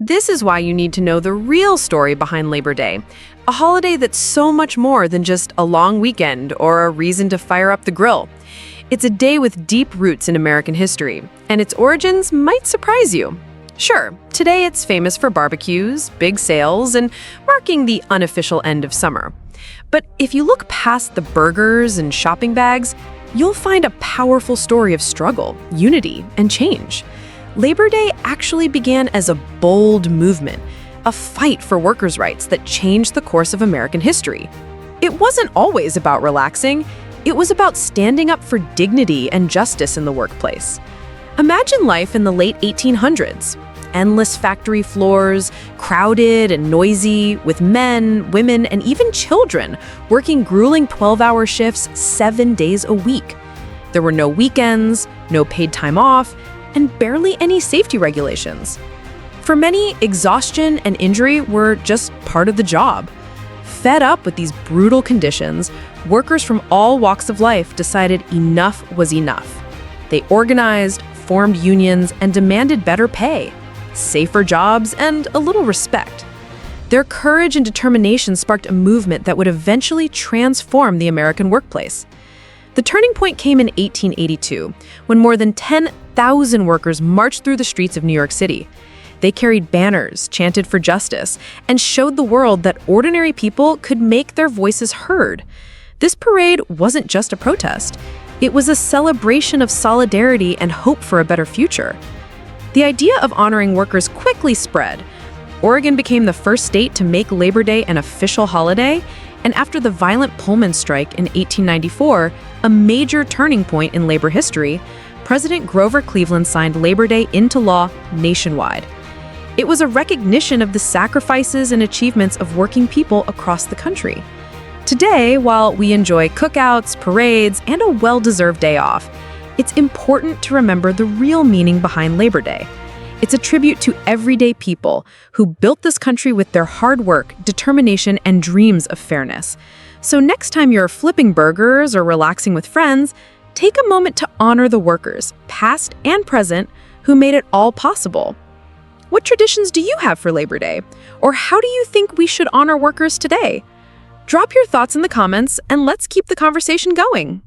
This is why you need to know the real story behind Labor Day, a holiday that's so much more than just a long weekend or a reason to fire up the grill. It's a day with deep roots in American history, and its origins might surprise you. Sure, today it's famous for barbecues, big sales, and marking the unofficial end of summer. But if you look past the burgers and shopping bags, you'll find a powerful story of struggle, unity, and change. Labor Day actually began as a bold movement, a fight for workers' rights that changed the course of American history. It wasn't always about relaxing, it was about standing up for dignity and justice in the workplace. Imagine life in the late 1800s. Endless factory floors, crowded and noisy, with men, women, and even children working grueling 12-hour shifts 7 days a week. There were no weekends, no paid time off, and barely any safety regulations. For many, exhaustion and injury were just part of the job. Fed up with these brutal conditions, workers from all walks of life decided enough was enough. They organized, formed unions, and demanded better pay, safer jobs, and a little respect. Their courage and determination sparked a movement that would eventually transform the American workplace. The turning point came in 1882, when more than 10,000 workers marched through the streets of New York City. They carried banners, chanted for justice, and showed the world that ordinary people could make their voices heard. This parade wasn't just a protest. It was a celebration of solidarity and hope for a better future. The idea of honoring workers quickly spread. Oregon became the first state to make Labor Day an official holiday, and after the violent Pullman strike in 1894, a major turning point in labor history, President Grover Cleveland signed Labor Day into law nationwide. It was a recognition of the sacrifices and achievements of working people across the country. Today, while we enjoy cookouts, parades, and a well-deserved day off, it's important to remember the real meaning behind Labor Day. It's a tribute to everyday people who built this country with their hard work, determination, and dreams of fairness. So next time you're flipping burgers or relaxing with friends, take a moment to honor the workers, past and present, who made it all possible. What traditions do you have for Labor Day? Or how do you think we should honor workers today? Drop your thoughts in the comments and let's keep the conversation going.